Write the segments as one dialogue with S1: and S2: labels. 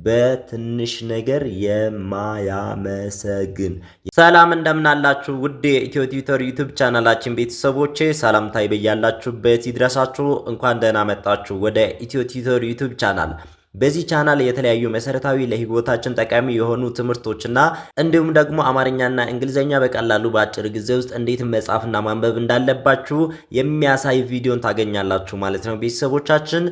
S1: በትንሽ ነገር የማያመሰግን። ሰላም እንደምናላችሁ ውድ የኢትዮ ቲዩተር ዩቲዩብ ቻናላችን ቤተሰቦቼ፣ ሰላምታዬ በያላችሁበት ይድረሳችሁ። እንኳን ደህና መጣችሁ ወደ ኢትዮ ቲዩተር ዩቲዩብ ቻናል። በዚህ ቻናል የተለያዩ መሰረታዊ ለህይወታችን ጠቃሚ የሆኑ ትምህርቶችና እንዲሁም ደግሞ አማርኛና እንግሊዘኛ በቀላሉ በአጭር ጊዜ ውስጥ እንዴት መጻፍና ማንበብ እንዳለባችሁ የሚያሳይ ቪዲዮን ታገኛላችሁ ማለት ነው ቤተሰቦቻችን።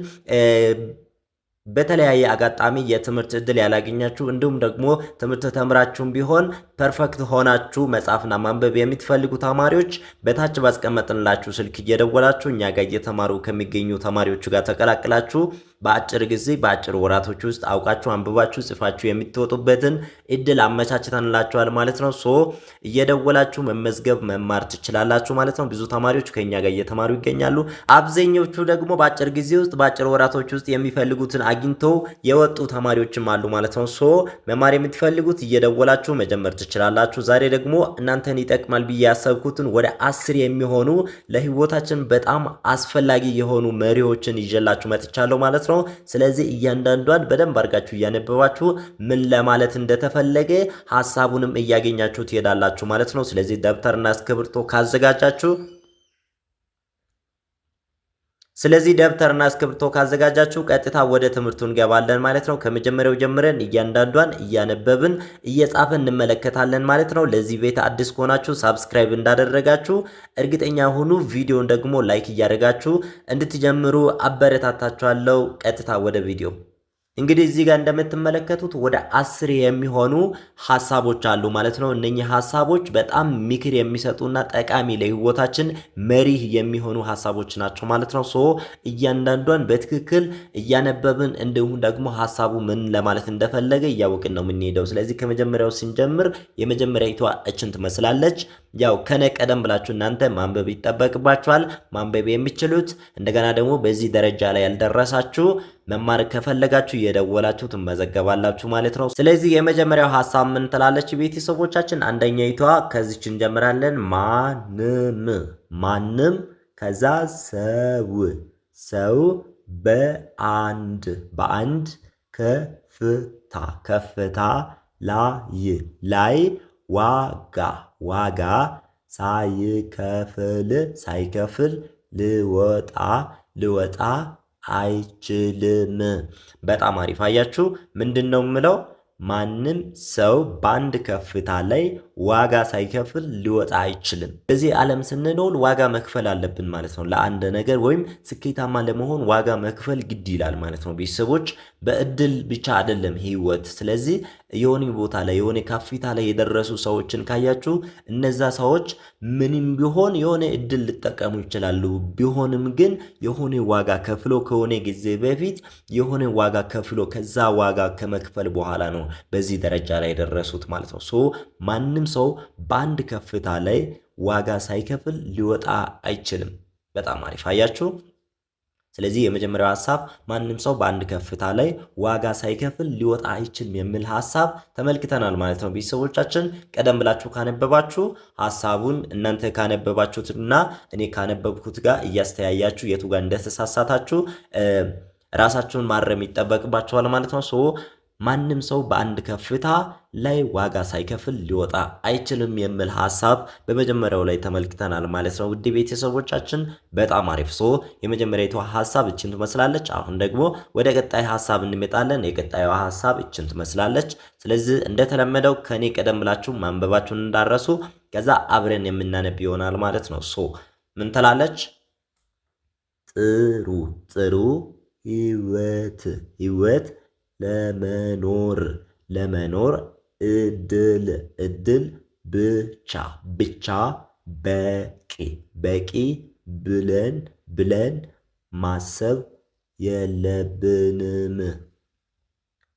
S1: በተለያየ አጋጣሚ የትምህርት እድል ያላገኛችሁ እንዲሁም ደግሞ ትምህርት ተምራችሁም ቢሆን ፐርፌክት ሆናችሁ መጻፍና ማንበብ የምትፈልጉ ተማሪዎች በታች ባስቀመጥንላችሁ ስልክ እየደወላችሁ እኛ ጋር እየተማሩ ከሚገኙ ተማሪዎች ጋር ተቀላቅላችሁ በአጭር ጊዜ በአጭር ወራቶች ውስጥ አውቃችሁ አንብባችሁ ጽፋችሁ የምትወጡበትን እድል አመቻችተንላችኋል ማለት ነው። እየደወላችሁ መመዝገብ መማር ትችላላችሁ ማለት ነው። ብዙ ተማሪዎች ከኛ ጋር እየተማሩ ይገኛሉ። አብዛኞቹ ደግሞ በአጭር ጊዜ ውስጥ በአጭር ወራቶች ውስጥ የሚፈልጉትን አግኝተው የወጡ ተማሪዎችም አሉ ማለት ነው። መማር የምትፈልጉት እየደወላችሁ መጀመር ትችላላችሁ። ዛሬ ደግሞ እናንተን ይጠቅማል ብዬ ያሰብኩትን ወደ 10 የሚሆኑ ለህይወታችን በጣም አስፈላጊ የሆኑ መሪዎችን ይዤላችሁ መጥቻለሁ ማለት ነው። ስለዚህ እያንዳንዷን በደንብ አድርጋችሁ እያነበባችሁ ምን ለማለት እንደተፈለገ ሐሳቡንም እያገኛችሁ ትሄዳላችሁ ማለት ነው። ስለዚህ ደብተርና እስክሪብቶ ካዘጋጃችሁ ቀጥታ ወደ ትምህርቱ እንገባለን ማለት ነው። ከመጀመሪያው ጀምረን እያንዳንዷን እያነበብን እየጻፍን እንመለከታለን ማለት ነው። ለዚህ ቤት አዲስ ከሆናችሁ ሰብስክራይብ እንዳደረጋችሁ እርግጠኛ ሁኑ። ቪዲዮን ደግሞ ላይክ እያደረጋችሁ እንድትጀምሩ አበረታታችኋለሁ። ቀጥታ ወደ ቪዲዮ። እንግዲህ እዚህ ጋር እንደምትመለከቱት ወደ 10 የሚሆኑ ሐሳቦች አሉ ማለት ነው። እነኚህ ሐሳቦች በጣም ምክር የሚሰጡና ጠቃሚ ለህይወታችን መሪህ የሚሆኑ ሐሳቦች ናቸው ማለት ነው። እያንዳንዷን በትክክል እያነበብን እንዲሁም ደግሞ ሐሳቡ ምን ለማለት እንደፈለገ እያወቅን ነው የምንሄደው። ስለዚህ ከመጀመሪያው ስንጀምር የመጀመሪያይቷ እችን ትመስላለች። ያው ከነ ቀደም ብላችሁ እናንተ ማንበብ ይጠበቅባችኋል። ማንበብ የሚችሉት እንደገና ደግሞ በዚህ ደረጃ ላይ ያልደረሳችሁ መማር ከፈለጋችሁ እየደወላችሁ ትመዘገባላችሁ ማለት ነው። ስለዚህ የመጀመሪያው ሐሳብ ምን ትላለች ቤተሰቦቻችን? አንደኛይቷ ከዚች እንጀምራለን። ማንም ከዛ ሰው በአንድ ከፍታ ላይ ዋጋ ሳይከፍል ሊወጣ አይችልም። በጣም አሪፍ። አያችሁ ምንድነው የምለው? ማንም ሰው በአንድ ከፍታ ላይ ዋጋ ሳይከፍል ሊወጣ አይችልም። በዚህ ዓለም ስንኖር ዋጋ መክፈል አለብን ማለት ነው። ለአንድ ነገር ወይም ስኬታማ ለመሆን ዋጋ መክፈል ግድ ይላል ማለት ነው። ቤተሰቦች በእድል ብቻ አይደለም ህይወት። ስለዚህ የሆነ ቦታ ላይ የሆነ ከፍታ ላይ የደረሱ ሰዎችን ካያችሁ እነዛ ሰዎች ምንም ቢሆን የሆነ እድል ሊጠቀሙ ይችላሉ። ቢሆንም ግን የሆነ ዋጋ ከፍሎ ከሆነ ጊዜ በፊት የሆነ ዋጋ ከፍሎ ከዛ ዋጋ ከመክፈል በኋላ ነው በዚህ ደረጃ ላይ ደረሱት ማለት ነው። ማንም ሰው በአንድ ከፍታ ላይ ዋጋ ሳይከፍል ሊወጣ አይችልም። በጣም አሪፍ። አያችሁ። ስለዚህ የመጀመሪያው ሐሳብ ማንም ሰው በአንድ ከፍታ ላይ ዋጋ ሳይከፍል ሊወጣ አይችልም የሚል ሐሳብ ተመልክተናል ማለት ነው። ቤተሰቦቻችን ቀደም ብላችሁ ካነበባችሁ ሐሳቡን እናንተ ካነበባችሁትና እኔ ካነበብኩት ጋር እያስተያያችሁ የቱ ጋር እንደተሳሳታችሁ ራሳችሁን ማረም ይጠበቅባችኋል ማለት ነው። ማንም ሰው በአንድ ከፍታ ላይ ዋጋ ሳይከፍል ሊወጣ አይችልም የሚል ሐሳብ በመጀመሪያው ላይ ተመልክተናል ማለት ነው። ውድ ቤተሰቦቻችን በጣም አሪፍ። የመጀመሪያው ሐሳብ እችን ትመስላለች። አሁን ደግሞ ወደ ቀጣይ ሐሳብ እንመጣለን። የቀጣዩ ሐሳብ እችን ትመስላለች። ስለዚህ እንደተለመደው ከኔ ቀደም ብላችሁ ማንበባችሁን እንዳረሱ ከዛ አብረን የምናነብ ይሆናል ማለት ነው። ምን ትላለች? ጥሩ ህይወት ለመኖር እድል ብቻ በቂ ብለን ማሰብ የለብንም።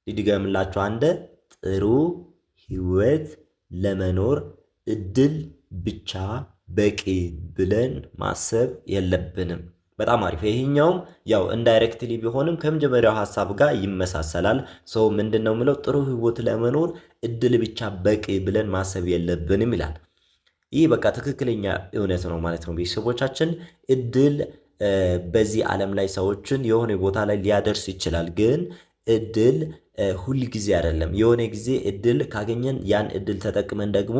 S1: ይድገምላችሁ አንደ ጥሩ ህይወት ለመኖር እድል ብቻ በቂ ብለን ማሰብ የለብንም። በጣም አሪፍ። ይሄኛውም ያው ኢንዳይሬክትሊ ቢሆንም ከመጀመሪያው ሐሳብ ጋር ይመሳሰላል። ምንድነው ምለው? ጥሩ ህይወት ለመኖር እድል ብቻ በቂ ብለን ማሰብ የለብንም ይላል። ይህ በቃ ትክክለኛ እውነት ነው ማለት ነው ቤተሰቦቻችን። እድል በዚህ ዓለም ላይ ሰዎችን የሆነ ቦታ ላይ ሊያደርስ ይችላል። ግን እድል ሁል ጊዜ አይደለም። የሆነ ጊዜ እድል ካገኘን ያን እድል ተጠቅመን ደግሞ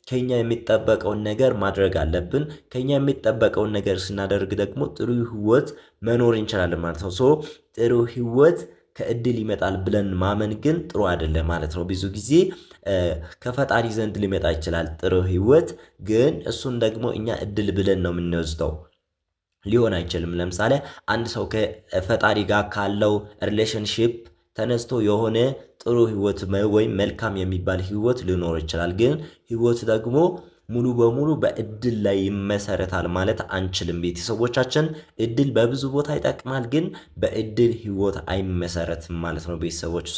S1: ከኛ የሚጠበቀውን ነገር ማድረግ አለብን። ከኛ የሚጠበቀውን ነገር ስናደርግ ደግሞ ጥሩ ህይወት መኖር እንችላለን ማለት ነው። ጥሩ ህይወት ከእድል ይመጣል ብለን ማመን ግን ጥሩ አይደለም ማለት ነው። ብዙ ጊዜ ከፈጣሪ ዘንድ ሊመጣ ይችላል ጥሩ ህይወት፣ ግን እሱን ደግሞ እኛ እድል ብለን ነው የምንወስደው። ሊሆን አይችልም። ለምሳሌ አንድ ሰው ከፈጣሪ ጋር ካለው ሪሌሽንሺፕ ተነስቶ የሆነ ጥሩ ህይወት ወይም መልካም የሚባል ህይወት ሊኖር ይችላል። ግን ህይወት ደግሞ ሙሉ በሙሉ በእድል ላይ ይመሰረታል ማለት አንችልም። ቤተሰቦቻችን እድል በብዙ ቦታ ይጠቅማል፣ ግን በእድል ህይወት አይመሰረትም ማለት ነው። ቤተሰቦች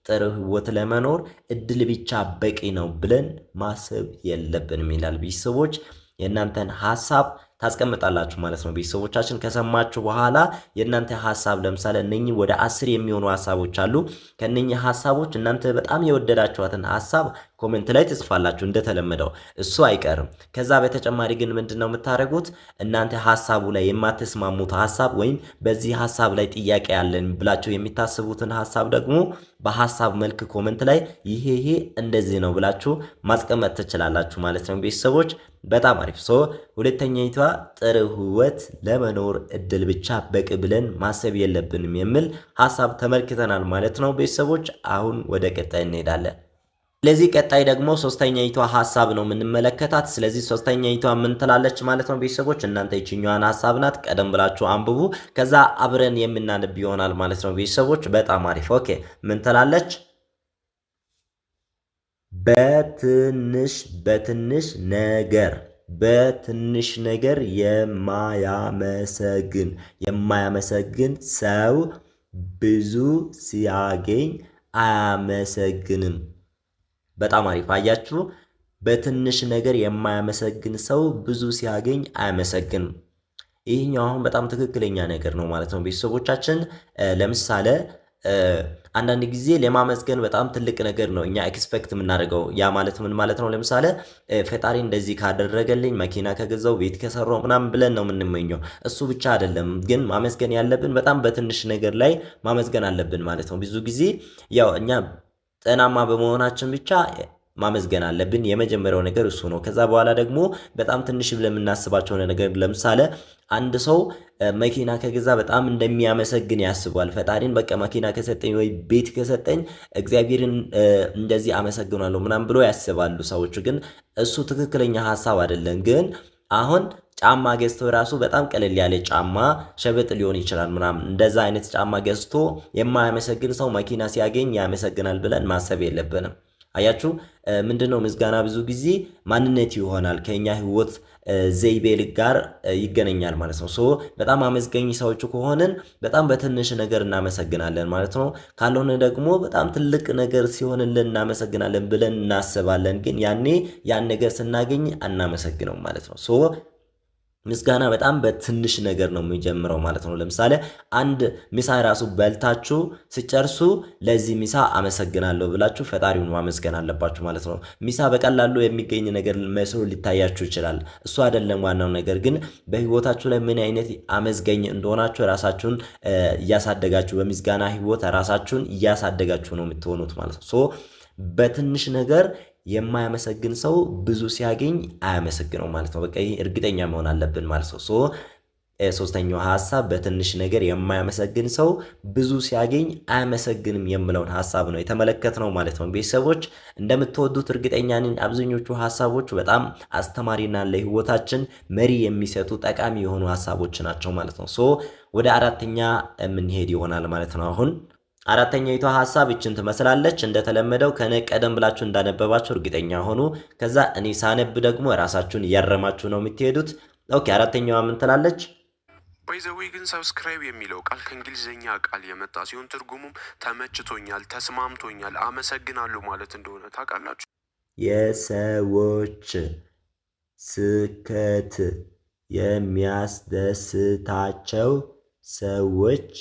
S1: ጥሩ ህይወት ለመኖር እድል ብቻ በቂ ነው ብለን ማሰብ የለብንም ይላል። ቤተሰቦች የእናንተን ሐሳብ ታስቀምጣላችሁ ማለት ነው። ቤተሰቦቻችን ከሰማችሁ በኋላ የእናንተ ሐሳብ ለምሳሌ እነኚህ ወደ 10 የሚሆኑ ሐሳቦች አሉ። ከነኚህ ሐሳቦች እናንተ በጣም የወደዳችኋትን ሐሳብ ኮሜንት ላይ ትጽፋላችሁ እንደተለመደው፣ እሱ አይቀርም። ከዛ በተጨማሪ ግን ምንድነው የምታደርጉት? እናንተ ሐሳቡ ላይ የማትስማሙት ሐሳብ ወይም በዚህ ሐሳብ ላይ ጥያቄ ያለን ብላችሁ የሚታስቡትን ሐሳብ ደግሞ በሐሳብ መልክ ኮሜንት ላይ ይሄ እንደዚህ ነው ብላችሁ ማስቀመጥ ትችላላችሁ ማለት ነው። ቤተሰቦች በጣም አሪፍ። ሁለተኛይቷ ጥሩ ህይወት ለመኖር እድል ብቻ በቂ ብለን ማሰብ የለብንም የሚል ሐሳብ ተመልክተናል ማለት ነው። ቤተሰቦች አሁን ወደ ቀጣይ እንሄዳለን። ስለዚህ ቀጣይ ደግሞ ሶስተኛይቷ ሐሳብ ነው የምንመለከታት። ስለዚህ ሶስተኛይቷ ምን ትላለች ማለት ነው? ቤተሰቦች እናንተ ይችኛዋን ሐሳብ ናት፣ ቀደም ብላችሁ አንብቡ፣ ከዛ አብረን የምናነብ ይሆናል ማለት ነው። ቤተሰቦች በጣም አሪፍ። ኦኬ ምን ትላለች? በትንሽ ነገር የማያመሰግን ሰው ብዙ ሲያገኝ አያመሰግንም። በጣም አሪፍ። አያችሁ፣ በትንሽ ነገር የማያመሰግን ሰው ብዙ ሲያገኝ አያመሰግንም። ይህኛው አሁን በጣም ትክክለኛ ነገር ነው ማለት ነው። ቤተሰቦቻችን ለምሳሌ አንዳንድ ጊዜ ለማመስገን በጣም ትልቅ ነገር ነው እኛ ኤክስፔክት የምናደርገው። ያ ማለት ምን ማለት ነው? ለምሳሌ ፈጣሪ እንደዚህ ካደረገልኝ፣ መኪና ከገዛው፣ ቤት ከሰራው ምናምን ብለን ነው የምንመኘው። እሱ ብቻ አይደለም ግን ማመስገን ያለብን በጣም በትንሽ ነገር ላይ ማመስገን አለብን ማለት ነው። ብዙ ጊዜ ያው እኛ ጤናማ በመሆናችን ብቻ ማመስገን አለብን። የመጀመሪያው ነገር እሱ ነው። ከዛ በኋላ ደግሞ በጣም ትንሽ ብለን የምናስባቸው ነገር ለምሳሌ አንድ ሰው መኪና ከገዛ በጣም እንደሚያመሰግን ያስባል። ፈጣሪን በቃ መኪና ከሰጠኝ ወይ ቤት ከሰጠኝ እግዚአብሔርን እንደዚህ አመሰግናለሁ ምናምን ብሎ ያስባሉ ሰዎቹ። ግን እሱ ትክክለኛ ሐሳብ አይደለም። ግን አሁን ጫማ ገዝቶ ራሱ በጣም ቀለል ያለ ጫማ ሸበጥ ሊሆን ይችላል ምናምን፣ እንደዛ አይነት ጫማ ገዝቶ የማያመሰግን ሰው መኪና ሲያገኝ ያመሰግናል ብለን ማሰብ የለብንም። አያችሁ ምንድነው? ምስጋና ብዙ ጊዜ ማንነት ይሆናል፣ ከኛ ህይወት ዘይቤ ጋር ይገናኛል ማለት ነው። በጣም አመስገኝ ሰዎች ከሆነን በጣም በትንሽ ነገር እናመሰግናለን ማለት ነው። ካልሆነ ደግሞ በጣም ትልቅ ነገር ሲሆንልን እናመሰግናለን ብለን እናስባለን። ግን ያኔ ያን ነገር ስናገኝ አናመሰግነው ማለት ነው። ምስጋና በጣም በትንሽ ነገር ነው የሚጀምረው ማለት ነው። ለምሳሌ አንድ ምሳ ራሱ በልታችሁ ሲጨርሱ ለዚህ ምሳ አመሰግናለሁ ብላችሁ ፈጣሪውን ማመስገን አለባችሁ ማለት ነው። ምሳ በቀላሉ የሚገኝ ነገር መስሎ ሊታያችሁ ይችላል። እሱ አይደለም ዋናው ነገር። ግን በህይወታችሁ ላይ ምን አይነት አመስገኝ እንደሆናችሁ ራሳችሁን እያሳደጋችሁ፣ በምስጋና ህይወት ራሳችሁን እያሳደጋችሁ ነው የምትሆኑት ማለት ነው። በትንሽ ነገር የማያመሰግን ሰው ብዙ ሲያገኝ አያመሰግነው ማለት ነው። በቃ ይሄ እርግጠኛ መሆን አለብን ማለት ነው። ሶስተኛው ሐሳብ በትንሽ ነገር የማያመሰግን ሰው ብዙ ሲያገኝ አያመሰግንም የሚለውን ሐሳብ ነው የተመለከትነው ማለት ነው። ቤተሰቦች እንደምትወዱት እርግጠኛ ነኝ። አብዛኞቹ ሐሳቦች በጣም አስተማሪና ለህይወታችን መሪ የሚሰጡ ጠቃሚ የሆኑ ሐሳቦች ናቸው ማለት ነው። ወደ አራተኛ የምንሄድ ይሆናል ማለት ነው። አሁን አራተኛይቷ ሐሳብ እችን ትመስላለች። እንደተለመደው ከነ ቀደም ብላችሁ እንዳነበባችሁ እርግጠኛ ሆኑ። ከዛ እኔ ሳነብ ደግሞ ራሳችሁን እያረማችሁ ነው የምትሄዱት። ኦኬ አራተኛዋ ምን ትላለች?
S2: ባይዘዌ ግን ሰብስክራይብ የሚለው ቃል ከእንግሊዝኛ ቃል የመጣ ሲሆን ትርጉሙም ተመችቶኛል፣ ተስማምቶኛል፣ አመሰግናለሁ ማለት እንደሆነ ታውቃላችሁ።
S1: የሰዎች ስኬት የሚያስደስታቸው ሰዎች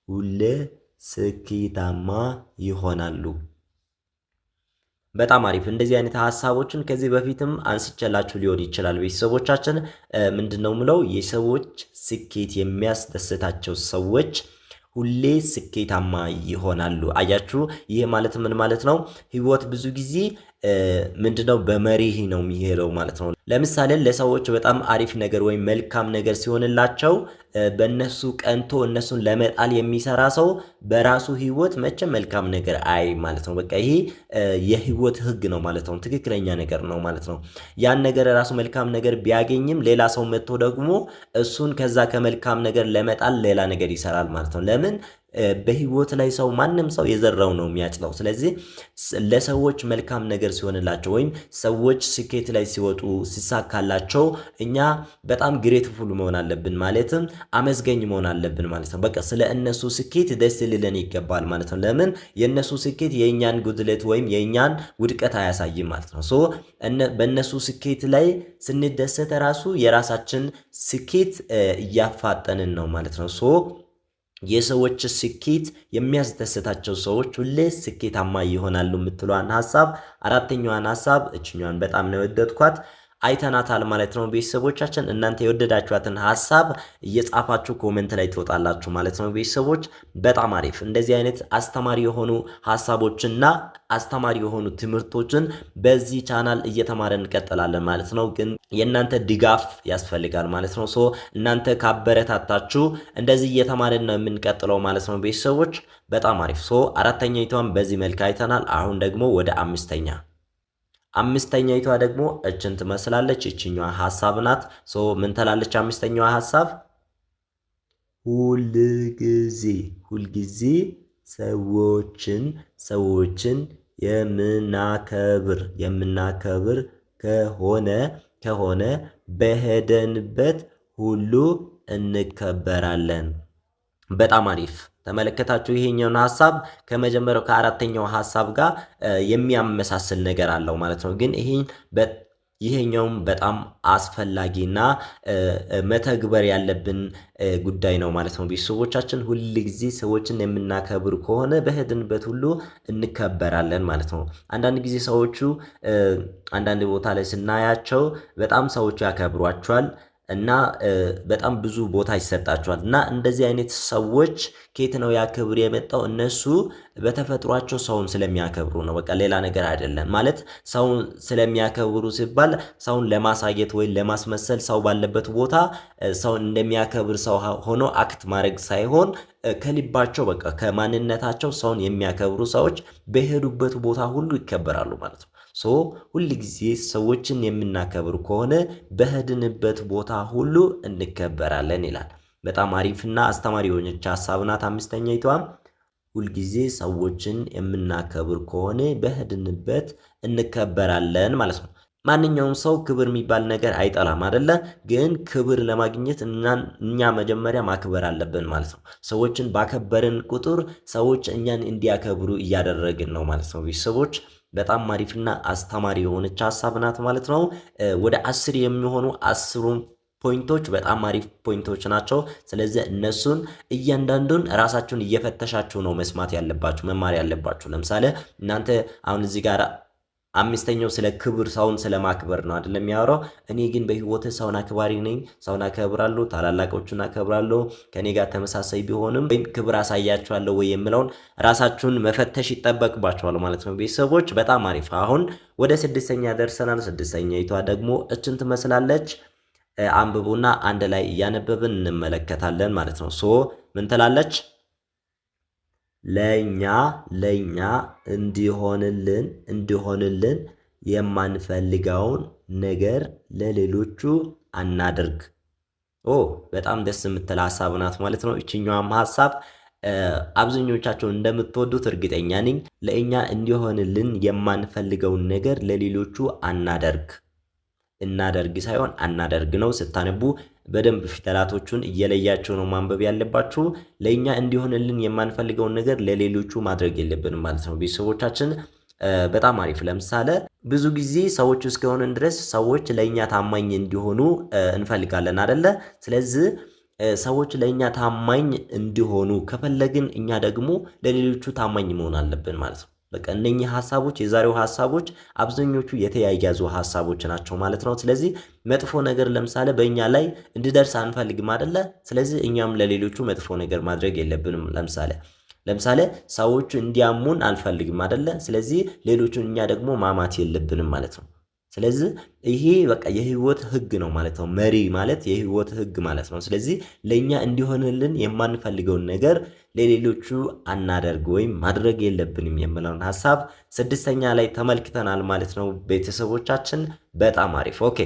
S1: ሁሌ ስኬታማ ይሆናሉ። በጣም አሪፍ። እንደዚህ አይነት ሐሳቦችን ከዚህ በፊትም አንስቼላችሁ ሊሆን ይችላል። ቤተሰቦቻችን ምንድነው ምለው የሰዎች ስኬት የሚያስደስታቸው ሰዎች ሁሌ ስኬታማ ይሆናሉ። አያችሁ፣ ይሄ ማለት ምን ማለት ነው? ህይወት ብዙ ጊዜ ምንድነው በመሪህ ነው የሚሄደው ማለት ነው። ለምሳሌ ለሰዎች በጣም አሪፍ ነገር ወይም መልካም ነገር ሲሆንላቸው በእነሱ ቀንቶ እነሱን ለመጣል የሚሰራ ሰው በራሱ ህይወት መቼም መልካም ነገር አይ ማለት ነው። በቃ ይሄ የህይወት ህግ ነው ማለት ነው። ትክክለኛ ነገር ነው ማለት ነው። ያን ነገር ራሱ መልካም ነገር ቢያገኝም ሌላ ሰው መጥቶ ደግሞ እሱን ከዛ ከመልካም ነገር ለመጣል ሌላ ነገር ይሰራል ማለት ነው። ለምን? በህይወት ላይ ሰው ማንም ሰው የዘራው ነው የሚያጭለው። ስለዚህ ለሰዎች መልካም ነገር ሲሆንላቸው ወይም ሰዎች ስኬት ላይ ሲወጡ ሲሳካላቸው እኛ በጣም ግሬትፉል መሆን አለብን፣ ማለትም አመስገኝ መሆን አለብን ማለት ነው። በቃ ስለ እነሱ ስኬት ደስ ሊለን ይገባል ማለት ነው። ለምን? የእነሱ ስኬት የእኛን ጉድለት ወይም የእኛን ውድቀት አያሳይም ማለት ነው። በእነሱ ስኬት ላይ ስንደሰት ራሱ የራሳችን ስኬት እያፋጠንን ነው ማለት ነው። የሰዎች ስኬት የሚያስደስታቸው ሰዎች ሁሌ ስኬታማ ይሆናሉ የምትሏን ሐሳብ አራተኛዋን ሐሳብ እችኛዋን በጣም ነው የወደድኳት። አይተናታል ማለት ነው። ቤተሰቦቻችን እናንተ የወደዳችኋትን ሐሳብ እየጻፋችሁ ኮሜንት ላይ ትወጣላችሁ ማለት ነው። ቤተሰቦች በጣም አሪፍ። እንደዚህ አይነት አስተማሪ የሆኑ ሐሳቦችና አስተማሪ የሆኑ ትምህርቶችን በዚህ ቻናል እየተማረን እንቀጥላለን ማለት ነው። ግን የእናንተ ድጋፍ ያስፈልጋል ማለት ነው። እናንተ ካበረታታችሁ እንደዚህ እየተማረን ነው የምንቀጥለው ማለት ነው። ቤተሰቦች በጣም አሪፍ። አራተኛይቷን በዚህ መልክ አይተናል። አሁን ደግሞ ወደ አምስተኛይቷ ደግሞ እችን ትመስላለች። እችኛዋ ሐሳብ ናት። ምን ትላለች? አምስተኛዋ ሐሳብ ሁልጊዜ ሰዎችን የምናከብር ከሆነ በሄደንበት ሁሉ እንከበራለን። በጣም አሪፍ ተመለከታችሁ። ይሄኛውን ሐሳብ ከመጀመሪያው ከአራተኛው ሐሳብ ጋር የሚያመሳስል ነገር አለው ማለት ነው። ግን ይሄኛውም በጣም አስፈላጊና መተግበር ያለብን ጉዳይ ነው ማለት ነው። ቤተሰቦቻችን ሁል ጊዜ ሰዎችን የምናከብር ከሆነ በሄድንበት ሁሉ እንከበራለን ማለት ነው። አንዳንድ ጊዜ ሰዎቹ አንዳንድ ቦታ ላይ ስናያቸው በጣም ሰዎቹ ያከብሯቸዋል እና በጣም ብዙ ቦታ ይሰጣቸዋል። እና እንደዚህ አይነት ሰዎች ከየት ነው ያ ክብር የመጣው? እነሱ በተፈጥሯቸው ሰውን ስለሚያከብሩ ነው። በቃ ሌላ ነገር አይደለም። ማለት ሰውን ስለሚያከብሩ ሲባል ሰውን ለማሳየት ወይ ለማስመሰል ሰው ባለበት ቦታ ሰውን እንደሚያከብር ሰው ሆኖ አክት ማድረግ ሳይሆን ከልባቸው በቃ ከማንነታቸው ሰውን የሚያከብሩ ሰዎች በሄዱበት ቦታ ሁሉ ይከበራሉ ማለት ነው። ሁል ጊዜ ሰዎችን የምናከብር ከሆነ በሄድንበት ቦታ ሁሉ እንከበራለን ይላል። በጣም አሪፍና አስተማሪ የሆነች ሐሳብ ናት። አምስተኛይቷም ሁልጊዜ ሰዎችን የምናከብር ከሆነ በሄድንበት እንከበራለን ማለት ነው። ማንኛውም ሰው ክብር የሚባል ነገር አይጠላም አይደለ? ግን ክብር ለማግኘት እኛ መጀመሪያ ማክበር አለብን ማለት ነው። ሰዎችን ባከበርን ቁጥር ሰዎች እኛን እንዲያከብሩ እያደረግን ነው ማለት ነው። ቤተሰቦች በጣም አሪፍና አስተማሪ የሆነች ሐሳብ ናት ማለት ነው። ወደ 10 የሚሆኑ 10 ፖይንቶች በጣም አሪፍ ፖይንቶች ናቸው። ስለዚህ እነሱን እያንዳንዱን ራሳችሁን እየፈተሻችሁ ነው መስማት ያለባችሁ መማር ያለባችሁ። ለምሳሌ እናንተ አሁን እዚህ ጋር አምስተኛው ስለ ክብር ሰውን ስለማክበር ነው አይደለም የሚያወራው። እኔ ግን በህይወት ሰውን አክባሪ ነኝ፣ ሰውን አከብራለሁ፣ ታላላቆቹን አከብራለሁ፣ ከኔ ጋር ተመሳሳይ ቢሆንም ወይም ክብር አሳያቸዋለሁ ወይ የሚለውን ራሳችሁን መፈተሽ ይጠበቅባችኋል ማለት ነው። ቤተሰቦች በጣም አሪፍ። አሁን ወደ 6ኛ ደርሰናል። 6ኛይቷ ደግሞ እችን ትመስላለች። አንብቡና አንድ ላይ እያነበብን እንመለከታለን ማለት ነው። ምን ትላለች? ለኛ እንዲሆንልን የማንፈልገውን ነገር ለሌሎቹ አናድርግ። በጣም ደስ የምትል ሐሳብ ናት ማለት ነው። እችኛዋም ሐሳብ አብዛኞቻችሁ እንደምትወዱት እርግጠኛ ነኝ። ለእኛ እንዲሆንልን የማንፈልገውን ነገር ለሌሎቹ እናደርግ ሳይሆን አናደርግ ነው። ስታነቡ በደንብ ፊደላቶቹን እየለያችሁ ነው ማንበብ ያለባችሁ። ለኛ እንዲሆንልን የማንፈልገውን ነገር ለሌሎቹ ማድረግ የለብንም ማለት ነው። ቤተሰቦቻችን በጣም አሪፍ። ለምሳሌ ብዙ ጊዜ ሰዎች እስከሆነን ድረስ ሰዎች ለኛ ታማኝ እንዲሆኑ እንፈልጋለን አይደለ? ስለዚህ ሰዎች ለኛ ታማኝ እንዲሆኑ ከፈለግን እኛ ደግሞ ለሌሎቹ ታማኝ መሆን አለብን ማለት ነው። በቃ እነኚህ ሐሳቦች የዛሬው ሐሳቦች አብዛኞቹ የተያያዙ ሐሳቦች ናቸው ማለት ነው። ስለዚህ መጥፎ ነገር ለምሳሌ በእኛ ላይ እንዲደርስ አንፈልግም አይደለ? ስለዚህ እኛም ለሌሎቹ መጥፎ ነገር ማድረግ የለብንም። ለምሳሌ ሰዎቹ እንዲያሙን አንፈልግም አይደለ? ስለዚህ ሌሎቹን እኛ ደግሞ ማማት የለብንም ማለት ነው። ስለዚህ ይሄ በቃ የህይወት ህግ ነው ማለት ነው። መሪ ማለት የህይወት ህግ ማለት ነው። ስለዚህ ለኛ እንዲሆንልን የማንፈልገውን ነገር ለሌሎቹ አናደርግ ወይም ማድረግ የለብንም የሚለውን ሐሳብ ስድስተኛ ላይ ተመልክተናል ማለት ነው ቤተሰቦቻችን። በጣም አሪፍ። ኦኬ፣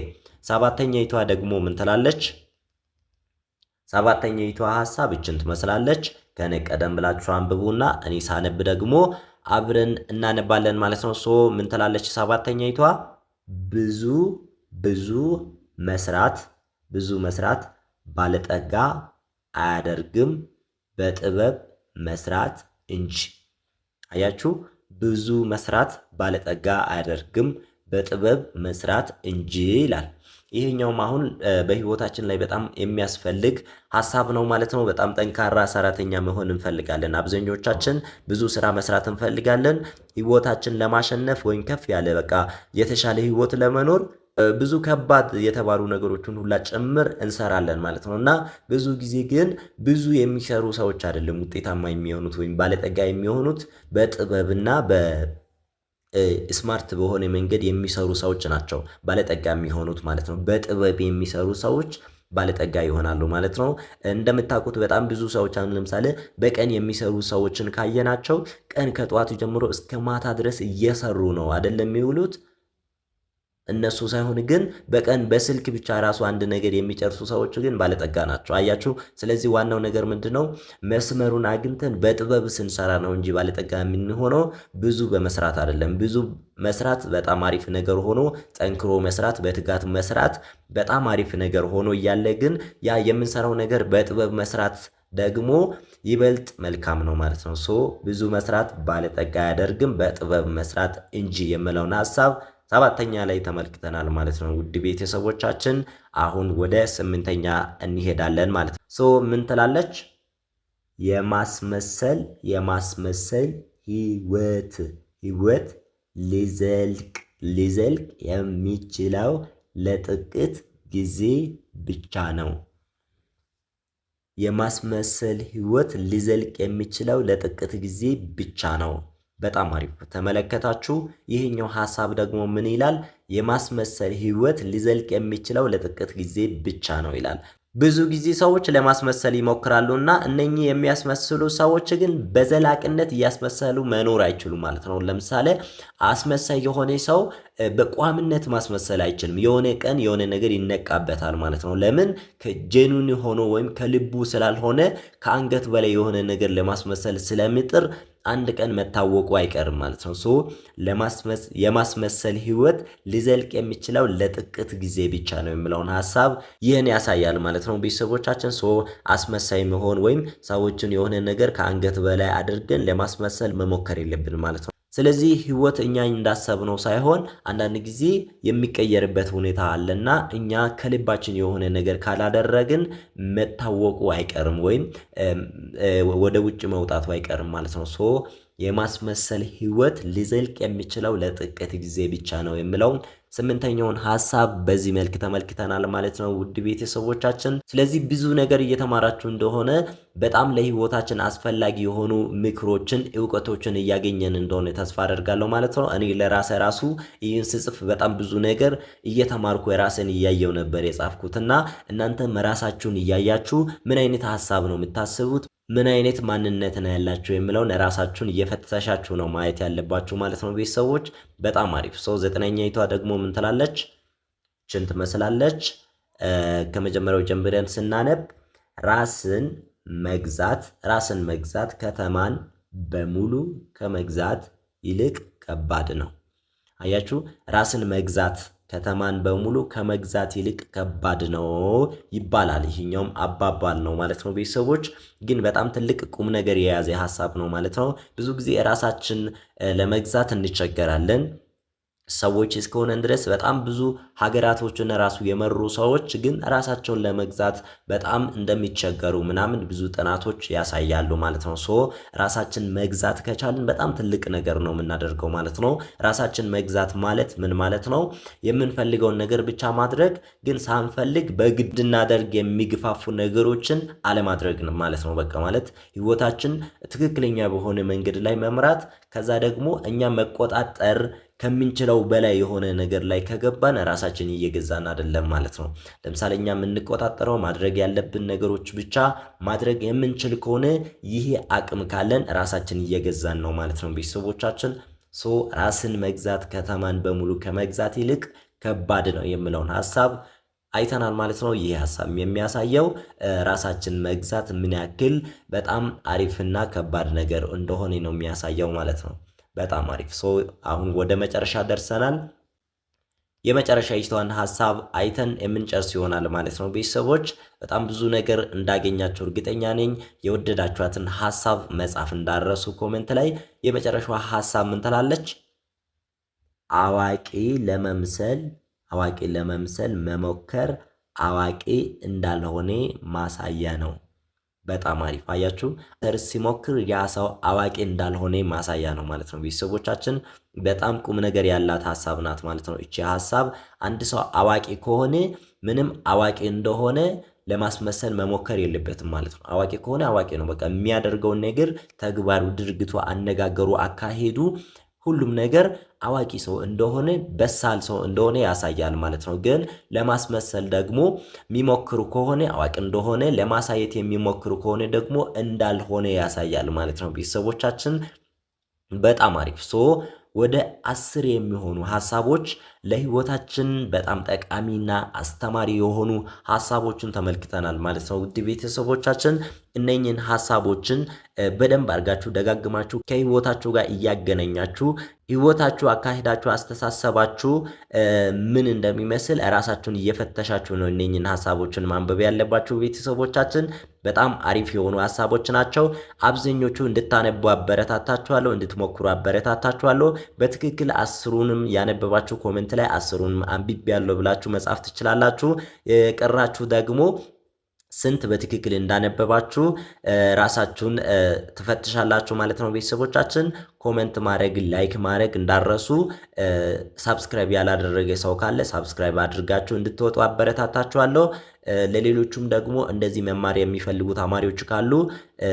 S1: ሰባተኛይቷ ደግሞ ምን ትላለች? ሰባተኛይቷ ሐሳብ እችን ትመስላለች። ከኔ ቀደም ብላችሁ አንብቡና እኔ ሳነብ ደግሞ አብረን እናነባለን ማለት ነው። ምን ትላለች ሰባተኛይቷ? ብዙ መስራት ባለጠጋ አያደርግም በጥበብ መስራት እንጂ። አያችሁ፣ ብዙ መስራት ባለጠጋ አያደርግም በጥበብ መስራት እንጂ ይላል። ይሄኛውም አሁን በህይወታችን ላይ በጣም የሚያስፈልግ ሐሳብ ነው ማለት ነው። በጣም ጠንካራ ሰራተኛ መሆን እንፈልጋለን። አብዛኞቻችን ብዙ ስራ መስራት እንፈልጋለን ህይወታችን ለማሸነፍ ወይም ከፍ ያለ በቃ የተሻለ ህይወት ለመኖር ብዙ ከባድ የተባሉ ነገሮችን ሁላ ጭምር እንሰራለን ማለት ነው። እና ብዙ ጊዜ ግን ብዙ የሚሰሩ ሰዎች አይደለም ውጤታማ የሚሆኑት ወይም ባለጠጋ የሚሆኑት በጥበብና ስማርት በሆነ መንገድ የሚሰሩ ሰዎች ናቸው ባለጠጋ የሚሆኑት ማለት ነው። በጥበብ የሚሰሩ ሰዎች ባለጠጋ ይሆናሉ ማለት ነው። እንደምታውቁት በጣም ብዙ ሰዎች አሁን ለምሳሌ በቀን የሚሰሩ ሰዎችን ካየናቸው ቀን ከጠዋቱ ጀምሮ እስከ ማታ ድረስ እየሰሩ ነው አይደለም የሚውሉት። እነሱ ሳይሆን ግን በቀን በስልክ ብቻ ራሱ አንድ ነገር የሚጨርሱ ሰዎች ግን ባለጠጋ ናቸው። አያችሁ። ስለዚህ ዋናው ነገር ምንድነው? መስመሩን አግኝተን በጥበብ ስንሰራ ነው እንጂ ባለጠጋ የምንሆነው ብዙ በመስራት አይደለም። ብዙ መስራት በጣም አሪፍ ነገር ሆኖ ጠንክሮ መስራት በትጋት መስራት በጣም አሪፍ ነገር ሆኖ እያለ ግን ያ የምንሰራው ነገር በጥበብ መስራት ደግሞ ይበልጥ መልካም ነው ማለት ነው። ብዙ መስራት ባለጠጋ አያደርግም በጥበብ መስራት እንጂ የሚለውን ሐሳብ ሰባተኛ ላይ ተመልክተናል ማለት ነው። ውድ ቤተሰቦቻችን አሁን ወደ ስምንተኛ እንሄዳለን ማለት ነው። ምን ትላለች? የማስመሰል ህይወት ሊዘልቅ የሚችለው ለጥቂት ጊዜ ብቻ ነው። የማስመሰል ህይወት ሊዘልቅ የሚችለው ለጥቂት ጊዜ ብቻ ነው። በጣም አሪፍ ተመለከታችሁ። ይህኛው ሐሳብ ደግሞ ምን ይላል? የማስመሰል ህይወት ሊዘልቅ የሚችለው ለጥቂት ጊዜ ብቻ ነው ይላል። ብዙ ጊዜ ሰዎች ለማስመሰል ይሞክራሉና እነኚህ የሚያስመስሉ ሰዎች ግን በዘላቂነት እያስመሰሉ መኖር አይችሉም ማለት ነው። ለምሳሌ አስመሳይ የሆነ ሰው በቋምነት ማስመሰል አይችልም። የሆነ ቀን የሆነ ነገር ይነቃበታል ማለት ነው። ለምን? ከጀኑን ሆኖ ወይም ከልቡ ስላልሆነ ከአንገት በላይ የሆነ ነገር ለማስመሰል ስለሚጥር አንድ ቀን መታወቁ አይቀርም ማለት ነው። የማስመሰል ህይወት ሊዘልቅ የሚችለው ለጥቂት ጊዜ ብቻ ነው የሚለውን ሐሳብ ይህን ያሳያል ማለት ነው። ቤተሰቦቻችን አስመሳይ መሆን ወይም ሰዎችን የሆነ ነገር ከአንገት በላይ አድርገን ለማስመሰል መሞከር የለብንም ማለት ነው። ስለዚህ ህይወት እኛ እንዳሰብነው ሳይሆን አንዳንድ ጊዜ የሚቀየርበት ሁኔታ አለና እኛ ከልባችን የሆነ ነገር ካላደረግን መታወቁ አይቀርም ወይም ወደ ውጭ መውጣቱ አይቀርም ማለት ነው። የማስመሰል ህይወት ሊዘልቅ የሚችለው ለጥቂት ጊዜ ብቻ ነው የሚለውን ስምንተኛውን ሐሳብ በዚህ መልክ ተመልክተናል ማለት ነው ውድ ቤተሰቦቻችን። ስለዚህ ብዙ ነገር እየተማራችሁ እንደሆነ በጣም ለህይወታችን አስፈላጊ የሆኑ ምክሮችን እውቀቶችን እያገኘን እንደሆነ ተስፋ አደርጋለሁ ማለት ነው። እኔ ለራሴ ራሱ ይህን ስጽፍ በጣም ብዙ ነገር እየተማርኩ የራሴን እያየው ነበር የጻፍኩትና እናንተም ራሳችሁን እያያችሁ ምን አይነት ሐሳብ ነው የምታስቡት፣ ምን አይነት ማንነት ነው ያላችሁ የሚለውን ራሳችሁን እየፈተሻችሁ ነው ማየት ያለባችሁ ማለት ነው ቤተሰቦች። በጣም አሪፍ። ዘጠነኛይቷ ደግሞ ምን ትላለች? ችን ትመስላለች። ከመጀመሪያው ጀምረን ስናነብ ራስን መግዛት ከተማን በሙሉ ከመግዛት ይልቅ ከባድ ነው። አያችሁ፣ ራስን መግዛት ከተማን በሙሉ ከመግዛት ይልቅ ከባድ ነው ይባላል። ይሄኛውም አባባል ነው ማለት ነው ቤተሰቦች። ግን በጣም ትልቅ ቁም ነገር የያዘ ሐሳብ ነው ማለት ነው። ብዙ ጊዜ ራሳችን ለመግዛት እንቸገራለን። ሰዎች እስከሆነን ድረስ በጣም ብዙ ሀገራቶችን ራሱ የመሩ ሰዎች ግን ራሳቸውን ለመግዛት በጣም እንደሚቸገሩ ምናምን ብዙ ጥናቶች ያሳያሉ ማለት ነው። ሶ ራሳችን መግዛት ከቻልን በጣም ትልቅ ነገር ነው የምናደርገው ማለት ነው። ራሳችን መግዛት ማለት ምን ማለት ነው? የምንፈልገውን ነገር ብቻ ማድረግ፣ ግን ሳንፈልግ በግድ እናደርግ የሚገፋፉ ነገሮችን አለማድረግ ማለት ነው። በቃ ማለት ህይወታችን ትክክለኛ በሆነ መንገድ ላይ መምራት፣ ከዛ ደግሞ እኛ መቆጣጠር ከምንችለው በላይ የሆነ ነገር ላይ ከገባን ራሳችን እየገዛን አይደለም ማለት ነው። ለምሳሌ እኛ የምንቆጣጠረው ማድረግ ያለብን ነገሮች ብቻ ማድረግ የምንችል ከሆነ ይሄ አቅም ካለን ራሳችን እየገዛን ነው ማለት ነው። ቤተሰቦቻችን ራስን መግዛት ከተማን በሙሉ ከመግዛት ይልቅ ከባድ ነው የምለውን ሐሳብ አይተናል ማለት ነው። ይህ ሐሳብ የሚያሳየው ራሳችን መግዛት ምን ያክል በጣም አሪፍና ከባድ ነገር እንደሆነ ነው የሚያሳየው ማለት ነው። በጣም አሪፍ። አሁን ወደ መጨረሻ ደርሰናል። የመጨረሻ ይስተዋን ሐሳብ አይተን የምንጨርስ ይሆናል ማለት ነው። ቤተሰቦች በጣም ብዙ ነገር እንዳገኛችሁ እርግጠኛ ነኝ። የወደዳችኋትን ሐሳብ መጻፍ እንዳረሱ ኮሜንት ላይ። የመጨረሻዋ ሐሳብ ምን ትላለች? አዋቂ ለመምሰል መሞከር አዋቂ እንዳልሆነ ማሳያ ነው። በጣም አሪፍ። አያችሁ፣ ሲሞክር ያ ሰው አዋቂ እንዳልሆነ ማሳያ ነው ማለት ነው። ቤተሰቦቻችን በጣም ቁም ነገር ያላት ሐሳብ ናት ማለት ነው። እቺ ሐሳብ አንድ ሰው አዋቂ ከሆነ ምንም አዋቂ እንደሆነ ለማስመሰል መሞከር የለበትም ማለት ነው። አዋቂ ከሆነ አዋቂ ነው። በቃ የሚያደርገውን ነገር፣ ተግባሩ፣ ድርጊቱ፣ አነጋገሩ፣ አካሄዱ ሁሉም ነገር አዋቂ ሰው እንደሆነ በሳል ሰው እንደሆነ ያሳያል ማለት ነው። ግን ለማስመሰል ደግሞ የሚሞክሩ ከሆነ አዋቂ እንደሆነ ለማሳየት የሚሞክሩ ከሆነ ደግሞ እንዳልሆነ ያሳያል ማለት ነው። ቤተሰቦቻችን በጣም አሪፍ። ወደ 10 የሚሆኑ ሐሳቦች ለህይወታችን በጣም ጠቃሚና አስተማሪ የሆኑ ሐሳቦችን ተመልክተናል ማለት ነው። ውድ ቤተሰቦቻችን እነኚህን ሐሳቦችን በደንብ አድርጋችሁ ደጋግማችሁ ከህይወታችሁ ጋር እያገናኛችሁ ህይወታችሁ፣ አካሄዳችሁ፣ አስተሳሰባችሁ ምን እንደሚመስል ራሳችሁን እየፈተሻችሁ ነው እነኚህን ሐሳቦችን ማንበብ ያለባችሁ ቤተሰቦቻችን። በጣም አሪፍ የሆኑ ሐሳቦች ናቸው። አብዛኞቹ እንድታነቡ አበረታታችኋለሁ፣ እንድትሞክሩ አበረታታችኋለሁ። በትክክል 10ሩንም ያነበባችሁ ኮሜንት ላይ 10ሩንም አንብቤያለሁ ብላችሁ መጻፍ ትችላላችሁ። የቀራችሁ ደግሞ ስንት በትክክል እንዳነበባችሁ ራሳችሁን ትፈትሻላችሁ ማለት ነው። ቤተሰቦቻችን ኮሜንት ማድረግ፣ ላይክ ማድረግ እንዳረሱ። ሳብስክራይብ ያላደረገ ሰው ካለ ሳብስክራይብ አድርጋችሁ እንድትወጡ አበረታታችኋለሁ። ለሌሎቹም ደግሞ እንደዚህ መማር የሚፈልጉ ተማሪዎች ካሉ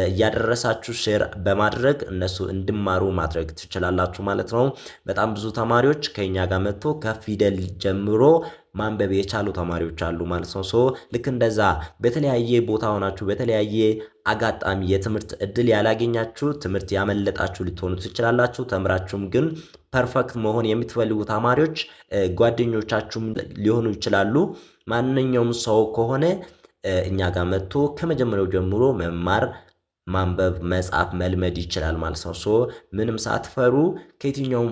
S1: እያደረሳችሁ ሼር በማድረግ እነሱ እንዲማሩ ማድረግ ትችላላችሁ ማለት ነው። በጣም ብዙ ተማሪዎች ከኛ ጋር መጥቶ ከፊደል ጀምሮ ማንበብ የቻሉ ተማሪዎች አሉ ማለት ነው። ልክ እንደዛ በተለያየ ቦታ ሆናችሁ በተለያየ አጋጣሚ የትምህርት እድል ያላገኛችሁ፣ ትምህርት ያመለጣችሁ ልትሆኑ ትችላላችሁ። ተምራችሁም ግን ፐርፌክት መሆን የምትፈልጉ ተማሪዎች ጓደኞቻችሁም ሊሆኑ ይችላሉ። ማንኛውም ሰው ከሆነ እኛ ጋር መጥቶ ከመጀመሪያው ጀምሮ መማር፣ ማንበብ፣ መጻፍ መልመድ ይችላል ማለት ነው። ምንም ሳትፈሩ ከየትኛውም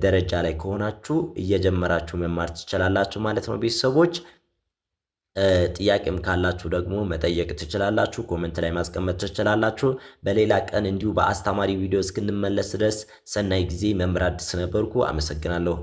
S1: ደረጃ ላይ ከሆናችሁ እየጀመራችሁ መማር ትችላላችሁ ማለት ነው። ቤተሰቦች ጥያቄም ካላችሁ ደግሞ መጠየቅ ትችላላችሁ፣ ኮሜንት ላይ ማስቀመጥ ትችላላችሁ። በሌላ ቀን እንዲሁ በአስተማሪ ቪዲዮ እስክንመለስ ድረስ ሰናይ ጊዜ። መምህር አዲስ ነበርኩ። አመሰግናለሁ።